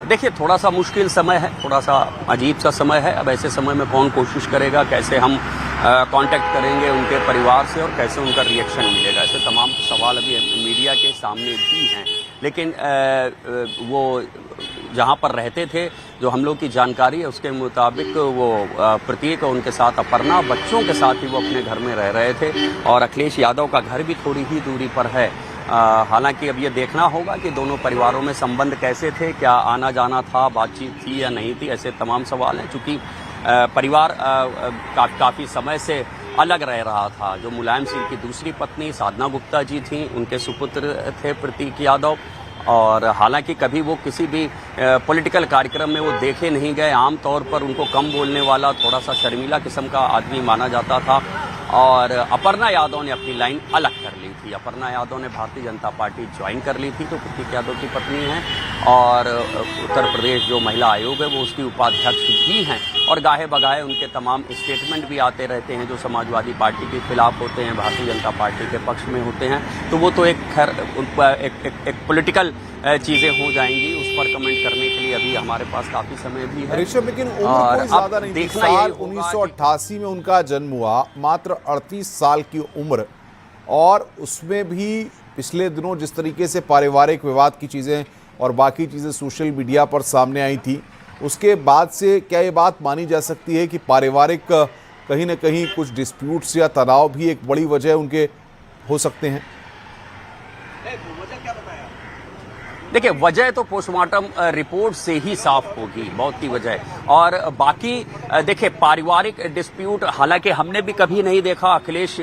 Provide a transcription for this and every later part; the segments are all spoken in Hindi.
देखिए, थोड़ा सा मुश्किल समय है, थोड़ा सा अजीब सा समय है। अब ऐसे समय में कौन कोशिश करेगा, कैसे हम कांटेक्ट करेंगे उनके परिवार से और कैसे उनका रिएक्शन मिलेगा, ऐसे तमाम सवाल अभी मीडिया के सामने भी हैं। लेकिन वो जहां पर रहते थे, जो हम लोग की जानकारी है उसके मुताबिक वो प्रतीक और उनके साथ अपर्णा बच्चों के साथ ही वो अपने घर में रह रहे थे और अखिलेश यादव का घर भी थोड़ी ही दूरी पर है। हालांकि अब ये देखना होगा कि दोनों परिवारों में संबंध कैसे थे, क्या आना जाना था, बातचीत थी या नहीं थी, ऐसे तमाम सवाल हैं। चूंकि परिवार काफ़ी समय से अलग रह रहा था। जो मुलायम सिंह की दूसरी पत्नी साधना गुप्ता जी थी, उनके सुपुत्र थे प्रतीक यादव, और हालांकि कभी वो किसी भी पॉलिटिकल कार्यक्रम में वो देखे नहीं गए। आमतौर पर उनको कम बोलने वाला, थोड़ा सा शर्मीला किस्म का आदमी माना जाता था। और अपर्णा यादव ने अपनी लाइन अलग कर ली थी। अपर्णा यादव ने भारतीय जनता पार्टी ज्वाइन कर ली थी, तो प्रतीक यादव की पत्नी हैं, और उत्तर प्रदेश जो महिला आयोग है वो उसकी उपाध्यक्ष भी हैं। और गाहे बगाहे उनके तमाम स्टेटमेंट भी आते रहते हैं, जो समाजवादी पार्टी के खिलाफ होते हैं, भारतीय जनता पार्टी के पक्ष में होते हैं। तो वो तो एक खैर एक पॉलिटिकल चीज़ें हो जाएंगी, उस पर कमेंट करने के लिए अभी हमारे पास काफ़ी समय भी है। ऋषभ, लेकिन उम्र कोई ज़्यादा नहीं थी। साल 1988 में उनका जन्म हुआ, मात्र 38 साल की उम्र, और उसमें भी पिछले दिनों जिस तरीके से पारिवारिक विवाद की चीज़ें और बाकी चीज़ें सोशल मीडिया पर सामने आई थी, उसके बाद से क्या ये बात मानी जा सकती है कि पारिवारिक कहीं ना कहीं कुछ डिस्प्यूट्स या तनाव भी एक बड़ी वजह उनके हो सकते हैं? देखिए, वजह तो पोस्टमार्टम रिपोर्ट से ही साफ होगी, बहुत की वजह। और बाकी देखिए, पारिवारिक डिस्प्यूट हालांकि हमने भी कभी नहीं देखा। अखिलेश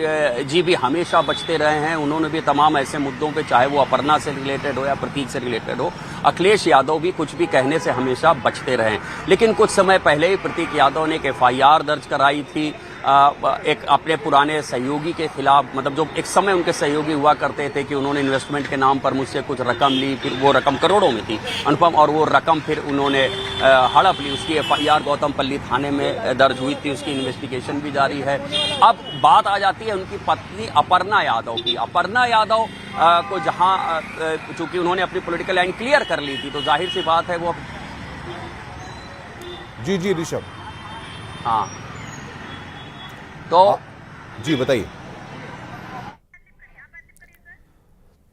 जी भी हमेशा बचते रहे हैं, उन्होंने भी तमाम ऐसे मुद्दों पे, चाहे वो अपर्णा से रिलेटेड हो या प्रतीक से रिलेटेड हो, अखिलेश यादव भी कुछ भी कहने से हमेशा बचते रहे। लेकिन कुछ समय पहले ही प्रतीक यादव ने एक FIR दर्ज कराई थी एक अपने पुराने सहयोगी के खिलाफ। मतलब जो एक समय उनके सहयोगी हुआ करते थे कि उन्होंने इन्वेस्टमेंट के नाम पर मुझसे कुछ रकम ली, फिर वो रकम करोड़ों में थी अनुपम, और वो रकम फिर उन्होंने हड़प ली। उसकी FIR गौतमपल्ली थाने में दर्ज हुई थी, उसकी इन्वेस्टिगेशन भी जारी है। अब बात आ जाती है उनकी पत्नी अपर्णा यादव की। अपर्णा यादव को जहां चूंकि उन्होंने अपनी पॉलिटिकल लाइन क्लियर कर ली थी, तो जाहिर सी बात है वो जी ऋषभ, हाँ तो जी बताइए।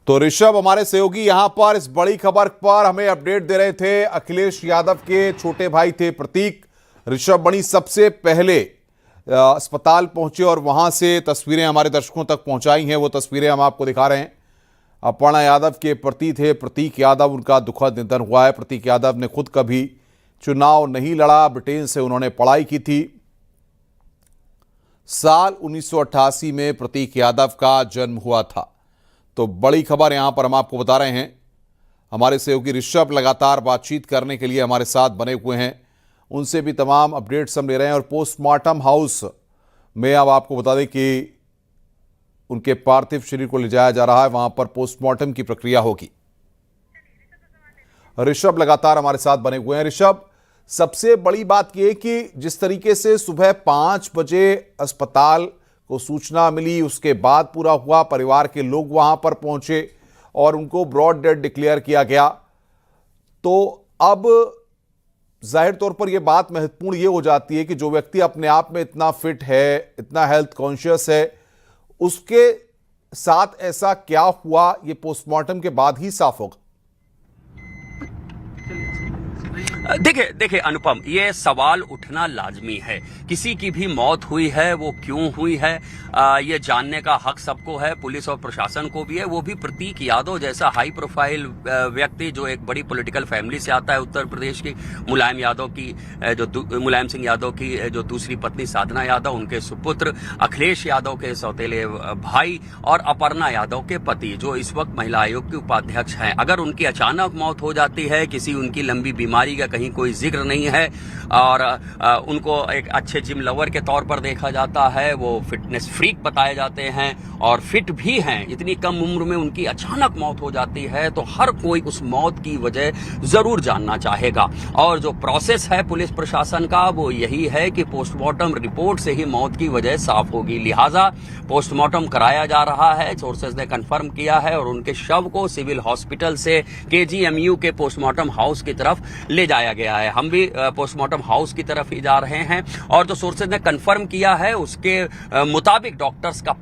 तो ऋषभ, हमारे सहयोगी यहां पर इस बड़ी खबर पर हमें अपडेट दे रहे थे। अखिलेश यादव के छोटे भाई थे प्रतीक। ऋषभ बणी सबसे पहले अस्पताल पहुंचे और वहां से तस्वीरें हमारे दर्शकों तक पहुंचाई हैं। वो तस्वीरें हम आपको दिखा रहे हैं। अपर्णा यादव के पति थे प्रतीक यादव, उनका दुखद निधन हुआ है। प्रतीक यादव ने खुद कभी चुनाव नहीं लड़ा, ब्रिटेन से उन्होंने पढ़ाई की थी। साल 1988 में प्रतीक यादव का जन्म हुआ था। तो बड़ी खबर यहां पर हम आपको बता रहे हैं। हमारे सहयोगी ऋषभ लगातार बातचीत करने के लिए हमारे साथ बने हुए हैं, उनसे भी तमाम अपडेट्स हम ले रहे हैं। और पोस्टमार्टम हाउस में अब आपको बता दें कि उनके पार्थिव शरीर को ले जाया जा रहा है, वहां पर पोस्टमार्टम की प्रक्रिया होगी। ऋषभ लगातार हमारे साथ बने हुए हैं। ऋषभ, सबसे बड़ी बात यह कि जिस तरीके से सुबह 5 बजे अस्पताल को सूचना मिली, उसके बाद पूरा हुआ, परिवार के लोग वहां पर पहुंचे और उनको ब्रॉड डेड डिक्लेयर किया गया, तो अब जाहिर तौर पर यह बात महत्वपूर्ण यह हो जाती है कि जो व्यक्ति अपने आप में इतना फिट है, इतना हेल्थ कॉन्शियस है, उसके साथ ऐसा क्या हुआ, यह पोस्टमार्टम के बाद ही साफ होगा। देखिए अनुपम, ये सवाल उठना लाजमी है। किसी की भी मौत हुई है, वो क्यों हुई है, ये जानने का हक सबको है, पुलिस और प्रशासन को भी है। वो भी प्रतीक यादव जैसा हाई प्रोफाइल व्यक्ति जो एक बड़ी पॉलिटिकल फैमिली से आता है उत्तर प्रदेश की। मुलायम सिंह यादव की जो दूसरी पत्नी साधना यादव, उनके सुपुत्र अखिलेश यादव के सौतेले भाई, और अपर्णा यादव के पति जो इस वक्त महिला आयोग के उपाध्यक्ष हैं। अगर उनकी अचानक मौत हो जाती है, किसी उनकी लंबी बीमारी का कहीं कहीं कोई जिक्र नहीं है। और उनको एक अच्छे जिम लवर के तौर पर देखा जाता है, वो फिटनेस फ्रीक बताए जाते हैं और फिट भी हैं। इतनी कम उम्र में उनकी अचानक मौत हो जाती है तो हर कोई उस मौत की वजह जरूर जानना चाहेगा। और जो प्रोसेस है पुलिस प्रशासन का वो यही है कि पोस्टमार्टम रिपोर्ट से ही मौत की वजह साफ होगी, लिहाजा पोस्टमार्टम कराया जा रहा है। सोर्सेज ने कंफर्म किया है और उनके शव को सिविल हॉस्पिटल से केजीएमयू के पोस्टमार्टम हाउस की तरफ ले जाया गया है। हम भी पोस्टमार्टम हाउस की तरफ ही जा रहे हैं और जो सोर्सेज ने कंफर्म किया है उसके मुताबिक डॉक्टर्स का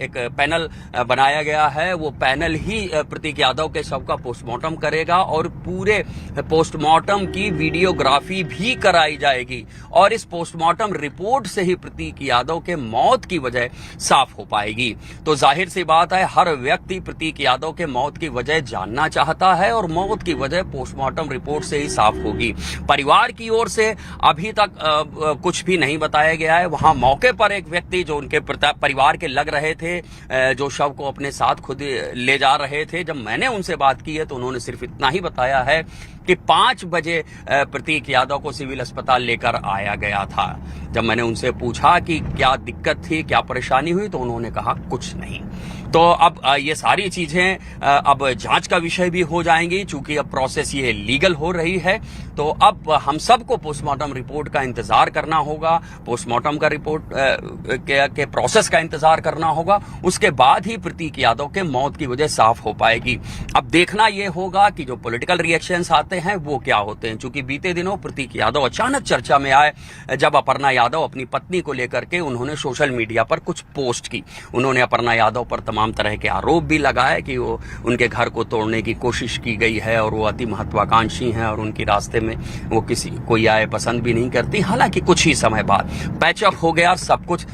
एक पैनल बनाया गया है। वो पैनल ही प्रतीक यादव के शव का पोस्टमार्टम करेगा और पूरे पोस्टमार्टम की वीडियोग्राफी भी कराई जाएगी और इस पोस्टमार्टम रिपोर्ट से ही प्रतीक यादव के मौत की वजह साफ हो पाएगी। तो जाहिर सी बात है, हर व्यक्ति प्रतीक यादव के मौत की वजह जानना चाहता है और मौत की वजह पोस्टमार्टम रिपोर्ट से ही साफ होगी। परिवार की ओर से अभी तक कुछ भी नहीं बताया गया है। वहां मौके पर एक व्यक्ति जो उनके परिवार के लग रहे थे, जो शव को अपने साथ खुद ले जा रहे थे, जब मैंने उनसे बात की है तो उन्होंने सिर्फ इतना ही बताया है कि 5 बजे प्रतीक यादव को सिविल अस्पताल लेकर आया गया था। जब मैंने उनसे पूछा कि क्या दिक्कत थी, क्या परेशानी हुई, तो उन्होंने कहा कुछ नहीं। तो अब ये सारी चीजें अब जांच का विषय भी हो जाएंगी, चूंकि अब प्रोसेस ये लीगल हो रही है। तो अब हम सबको पोस्टमार्टम रिपोर्ट का इंतजार करना होगा, पोस्टमार्टम का रिपोर्ट के प्रोसेस का इंतजार करना होगा। उसके बाद ही प्रतीक यादव के मौत की वजह साफ हो पाएगी। अब देखना यह होगा कि जो पॉलिटिकल रिएक्शंस आते हैं वो क्या होते हैं, क्योंकि बीते दिनों प्रतीक यादव अचानक चर्चा में आए जब अपर्णा यादव अपनी पत्नी को लेकर के उन्होंने सोशल मीडिया पर कुछ पोस्ट की। उन्होंने अपर्णा यादव पर तमाम तरह के आरोप भी लगाए कि वो उनके घर को तोड़ने की कोशिश की गई है और वो अति महत्वाकांक्षी हैं और उनके रास्ते में वो कोई आए पसंद भी नहीं करती। हालांकि कुछ ही समय बाद पैचअप हो गया, सब कुछ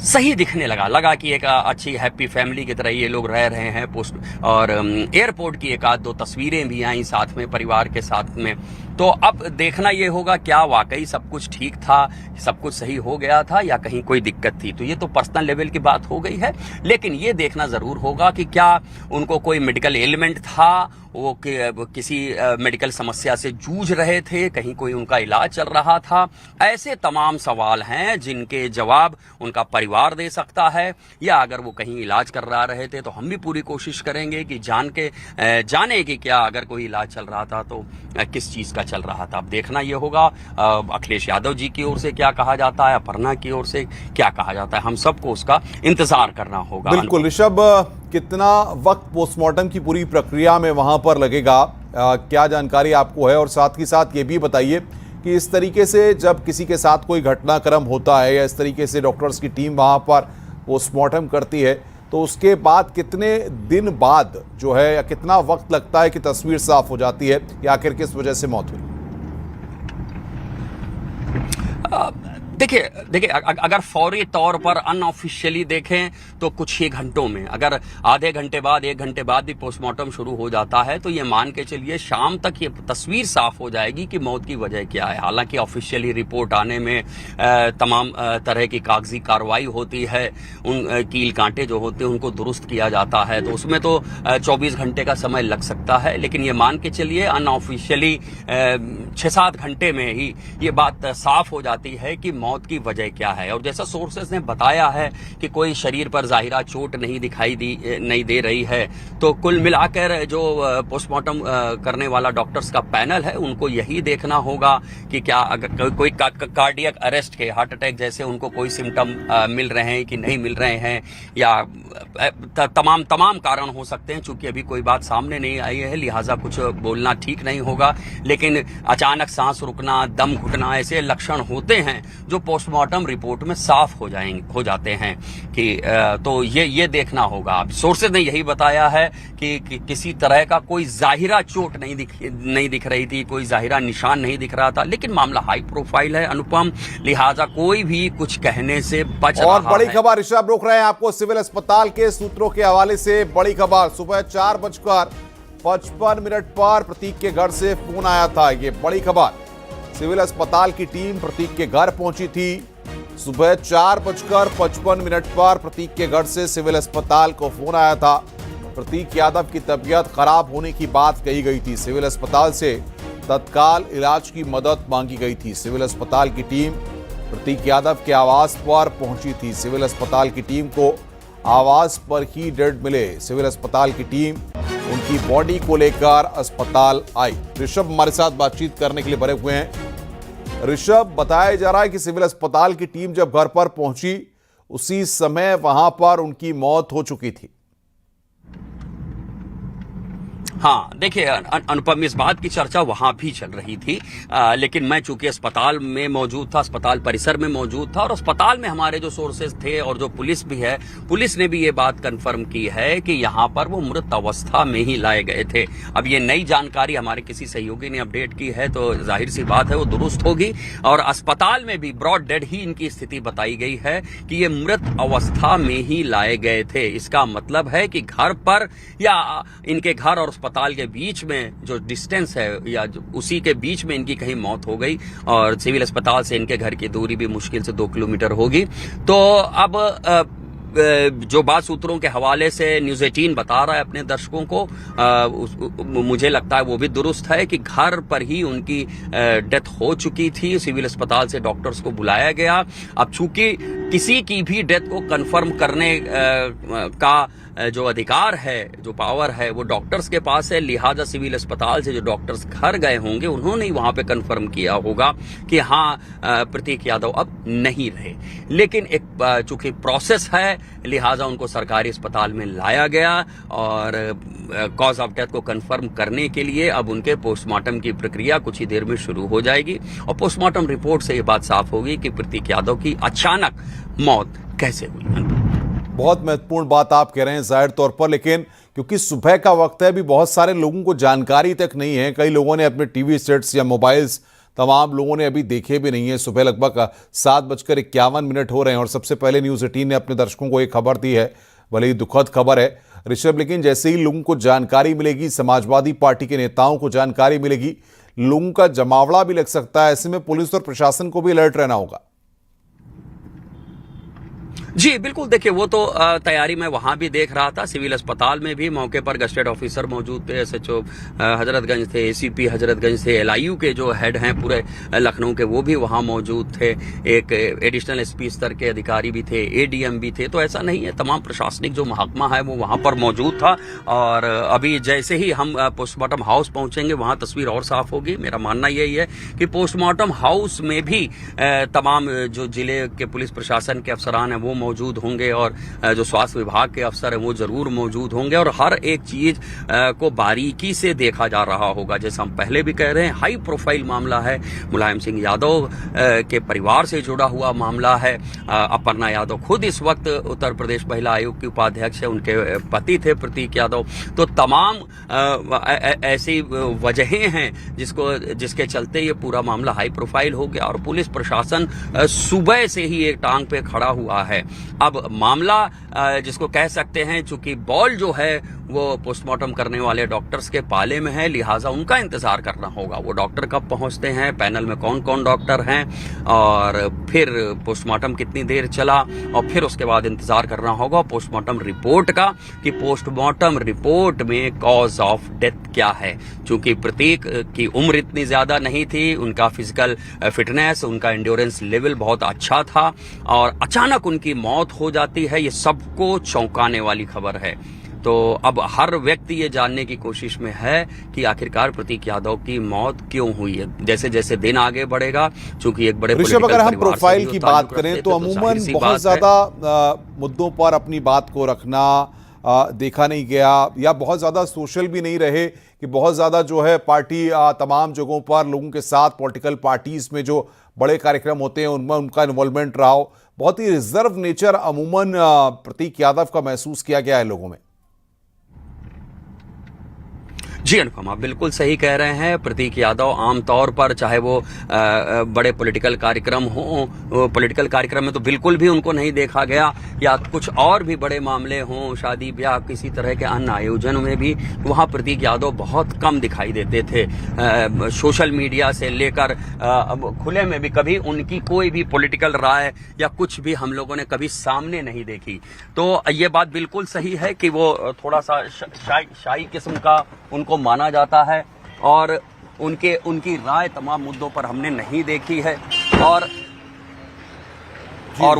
सही दिखने लगा कि एक अच्छी हैप्पी फैमिली की तरह ये लोग रह रहे हैं। और एयरपोर्ट की एक आध दो तस्वीरें भी आई साथ में परिवार के साथ में। तो अब देखना ये होगा क्या वाकई सब कुछ ठीक था, सब कुछ सही हो गया था या कहीं कोई दिक्कत थी। तो ये तो पर्सनल लेवल की बात हो गई है, लेकिन ये देखना जरूर होगा कि क्या उनको कोई मेडिकल एलिमेंट था, वो किसी मेडिकल समस्या से जूझ रहे थे, कहीं कोई उनका इलाज चल रहा था। ऐसे तमाम सवाल हैं जिनके जवाब उनका परिवार दे सकता है, या अगर वो कहीं इलाज करवा रहे थे तो हम भी पूरी कोशिश करेंगे कि जाने कि क्या अगर कोई इलाज चल रहा था तो किस चीज का चल रहा था। अब देखना यह होगा अखिलेश यादव जी की ओर से क्या कहा जाता है, अपर्णा की ओर से क्या कहा जाता है, हम सबको उसका इंतजार करना होगा। बिल्कुल ऋषभ, कितना वक्त पोस्टमार्टम की पूरी प्रक्रिया में वहां पर लगेगा, क्या जानकारी आपको है? और साथ ही साथ ये भी बताइए कि इस तरीके से जब किसी के साथ कोई घटनाक्रम होता है या इस तरीके से डॉक्टर्स की टीम वहां पर पोस्टमार्टम करती है तो उसके बाद कितने दिन बाद जो है या कितना वक्त लगता है कि तस्वीर साफ हो जाती है कि आखिर किस वजह से मौत हुई? देखिए अगर फौरी तौर पर अनऑफिशियली देखें तो कुछ ही घंटों में, अगर आधे घंटे बाद 1 घंटे बाद भी पोस्टमार्टम शुरू हो जाता है तो ये मान के चलिए शाम तक ये तस्वीर साफ हो जाएगी कि मौत की वजह क्या है। हालांकि ऑफिशियली रिपोर्ट आने में तमाम तरह की कागजी कार्रवाई होती है, उन कील कांटे जो होते हैं उनको दुरुस्त किया जाता है, तो उसमें तो 24 घंटे का समय लग सकता है। लेकिन ये मान के चलिए अनऑफिशियली 6-7 घंटे में ही ये बात साफ हो जाती है कि मौत की वजह क्या है। और जैसा सोर्सेस ने बताया है कि कोई शरीर पर जाहिरा चोट नहीं दे रही है, तो कुल मिलाकर जो पोस्टमार्टम करने वाला डॉक्टर्स का पैनल है उनको यही देखना होगा कि क्या अगर कोई कार्डियक अरेस्ट के, हार्ट अटैक जैसे उनको कोई सिम्टम मिल रहे हैं कि नहीं मिल रहे हैं, या तमाम कारण हो सकते हैं। चूंकि अभी कोई बात सामने नहीं आई है लिहाजा कुछ बोलना ठीक नहीं होगा, लेकिन अचानक सांस रुकना, दम घुटना ऐसे लक्षण होते हैं जो पोस्टमार्टम रिपोर्ट में साफ हो जाते हैं कि तो ये देखना होगा। अब सोर्सेज ने यही बताया है कि किसी तरह का कोई जाहिरा चोट नहीं दिख रही थी, कोई जाहिरा निशान नहीं दिख रहा था, लेकिन मामला हाई प्रोफाइल है अनुपम, लिहाजा कोई भी कुछ कहने से बच रहा है। और बड़ी खबर ऋषभ रोक रहे हैं आपको सिविल अस्पताल के सूत्रों के हवाले से। बड़ी खबर, सुबह 4:55 पर प्रतीक के घर से फोन आया था। ये बड़ी खबर, सिविल अस्पताल की टीम प्रतीक के घर पहुंची थी। सुबह 4:55 पर प्रतीक के घर से सिविल अस्पताल को फोन आया था। प्रतीक यादव की तबीयत खराब होने की बात कही गई थी। सिविल अस्पताल से तत्काल इलाज की मदद मांगी गई थी। सिविल अस्पताल की टीम प्रतीक यादव के आवास पर पहुंची थी। सिविल अस्पताल की टीम को आवास पर ही डेड मिले। सिविल अस्पताल की टीम उनकी बॉडी को लेकर अस्पताल आई। ऋषभ हमारे साथ बातचीत करने के लिए बने हुए हैं। ऋषभ, बताया जा रहा है कि सिविल अस्पताल की टीम जब घर पर पहुंची उसी समय वहां पर उनकी मौत हो चुकी थी। हाँ, देखिए अनुपम, इस बात की चर्चा वहां भी चल रही थी, लेकिन मैं चूंकि अस्पताल में मौजूद था, अस्पताल परिसर में मौजूद था, और अस्पताल में हमारे जो सोर्सेज थे और जो पुलिस भी है, पुलिस ने भी ये बात कंफर्म की है कि यहाँ पर वो मृत अवस्था में ही लाए गए थे। अब ये नई जानकारी हमारे किसी सहयोगी ने अपडेट की है तो जाहिर सी बात है वो दुरुस्त होगी, और अस्पताल में भी ब्रॉड डेड ही इनकी स्थिति बताई गई है कि ये मृत अवस्था में ही लाए गए थे। इसका मतलब है कि घर पर या इनके घर और अस्पताल के बीच में जो डिस्टेंस है या उसी के बीच में इनकी कहीं मौत हो गई, और सिविल अस्पताल से इनके घर की दूरी भी मुश्किल से 2 किलोमीटर होगी। तो अब जो बात सूत्रों के हवाले से न्यूज़ 18 बता रहा है अपने दर्शकों को, मुझे लगता है वो भी दुरुस्त है कि घर पर ही उनकी डेथ हो चुकी थी। सिविल अस्पताल से डॉक्टर्स को बुलाया गया। अब चूंकि किसी की भी डेथ को कंफर्म करने का जो अधिकार है, जो पावर है, वो डॉक्टर्स के पास है, लिहाजा सिविल अस्पताल से जो डॉक्टर्स घर गए होंगे उन्होंने ही वहां पे कंफर्म किया होगा कि हाँ, प्रतीक यादव अब नहीं रहे। लेकिन एक चूंकि प्रोसेस है, लिहाजा उनको सरकारी अस्पताल में लाया गया और कॉज ऑफ डेथ को कंफर्म करने के लिए अब उनके पोस्टमार्टम की प्रक्रिया कुछ ही देर में शुरू हो जाएगी, और पोस्टमार्टम रिपोर्ट से ये बात साफ होगी कि प्रतीक यादव की अचानक मौत कैसे हुई। बहुत महत्वपूर्ण बात आप कह रहे हैं जाहिर तौर पर, लेकिन क्योंकि सुबह का वक्त है, अभी बहुत सारे लोगों को जानकारी तक नहीं है। कई लोगों ने अपने टीवी सेट्स या मोबाइल्स, तमाम लोगों ने अभी देखे भी नहीं है। सुबह लगभग 7:51 हो रहे हैं और सबसे पहले न्यूज़ 18 ने अपने दर्शकों को एक खबर दी है, भले ही दुखद खबर है ऋषभ, लेकिन जैसे ही लोगों को जानकारी मिलेगी, समाजवादी पार्टी के नेताओं को जानकारी मिलेगी, लोगों का जमावड़ा भी लग सकता है। ऐसे में पुलिस और प्रशासन को भी अलर्ट रहना होगा। जी बिल्कुल, देखिए वो तो तैयारी मैं वहां भी देख रहा था। सिविल अस्पताल में भी मौके पर गस्टेड ऑफिसर मौजूद थे, SHO हजरतगंज थे, ACP हजरतगंज थे, LIU के जो हेड हैं पूरे लखनऊ के वो भी वहां मौजूद थे, एक एडिशनल SP स्तर के अधिकारी भी थे, ADM भी थे। तो ऐसा नहीं है, तमाम प्रशासनिक जो महकमा है वो वहां पर मौजूद था। और अभी जैसे ही हम पोस्टमार्टम हाउस पहुंचेंगे वहां तस्वीर और साफ होगी। मेरा मानना यही है कि पोस्टमार्टम हाउस में भी तमाम जो जिले के पुलिस प्रशासन के अफसरान हैं वो मौजूद होंगे, और जो स्वास्थ्य विभाग के अफसर हैं वो जरूर मौजूद होंगे, और हर एक चीज को बारीकी से देखा जा रहा होगा। जैसे हम पहले भी कह रहे हैं, हाई प्रोफाइल मामला है, मुलायम सिंह यादव के परिवार से जुड़ा हुआ मामला है। अपर्णा यादव खुद इस वक्त उत्तर प्रदेश महिला आयोग की उपाध्यक्ष है, उनके पति थे प्रतीक यादव। तो तमाम ऐसी वजहें हैं जिसके चलते ये पूरा मामला हाई प्रोफाइल हो गया, और पुलिस प्रशासन सुबह से ही एक टांग पे खड़ा हुआ है। अब मामला जिसको कह सकते हैं, चूंकि बॉल जो है वो पोस्टमार्टम करने वाले डॉक्टर्स के पाले में है, लिहाजा उनका इंतजार करना होगा। वो डॉक्टर कब पहुंचते हैं, पैनल में कौन कौन डॉक्टर हैं, और फिर पोस्टमार्टम कितनी देर चला, और फिर उसके बाद इंतजार करना होगा पोस्टमार्टम रिपोर्ट का कि पोस्टमार्टम रिपोर्ट में कॉज ऑफ डेथ क्या है। चूंकि प्रतीक की उम्र इतनी ज्यादा नहीं थी, उनका फिजिकल फिटनेस, उनका एंड्योरेंस लेवल बहुत अच्छा था, और अचानक उनकी मौत हो जाती है, ये सबको चौंकाने वाली खबर है। तो अब हर व्यक्ति ये जानने की कोशिश में है कि आखिरकार प्रतीक यादव की मौत क्यों हुई है। जैसे जैसे दिन आगे बढ़ेगा, चूंकि एक बड़े ऋषभ, अगर हम प्रोफाइल की बात करें तो अमूमन बहुत ज्यादा मुद्दों पर अपनी बात को रखना देखा नहीं गया, या बहुत ज्यादा सोशल भी नहीं रहे कि बहुत ज्यादा जो है पार्टी तमाम जगहों पर लोगों के साथ पॉलिटिकल पार्टीज में जो बड़े कार्यक्रम होते हैं उनमें उनका इन्वॉल्वमेंट रहा हो। बहुत ही रिजर्व नेचर अमूमन प्रतीक यादव का महसूस किया गया है लोगों में। जी अनुपम, आप बिल्कुल सही कह रहे हैं। प्रतीक यादव आमतौर पर, चाहे वो बड़े पॉलिटिकल कार्यक्रम हो, पॉलिटिकल कार्यक्रम में तो बिल्कुल भी उनको नहीं देखा गया, या कुछ और भी बड़े मामले हों, शादी ब्याह, किसी तरह के अन्य आयोजन में भी वहाँ प्रतीक यादव बहुत कम दिखाई देते थे। सोशल मीडिया से लेकर खुले में भी कभी उनकी कोई भी पॉलिटिकल राय या कुछ भी हम लोगों ने कभी सामने नहीं देखी। तो ये बात बिल्कुल सही है कि वो थोड़ा सा शाई किस्म का उनको माना जाता है, और उनकी राय तमाम मुद्दों पर हमने नहीं देखी है। और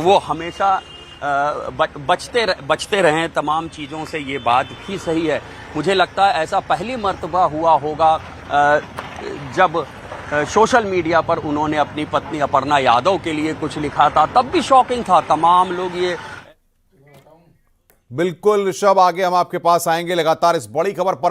वो हमेशा बचते रहें तमाम चीज़ों से, ये बात भी सही है। मुझे लगता है ऐसा पहली मर्तबा हुआ होगा जब सोशल मीडिया पर उन्होंने अपनी पत्नी अपर्णा यादव के लिए कुछ लिखा था, तब भी शॉकिंग था। तमाम लोग ये बिल्कुल ऋषभ, आगे हम आपके पास आएंगे। लगातार इस बड़ी खबर पर हम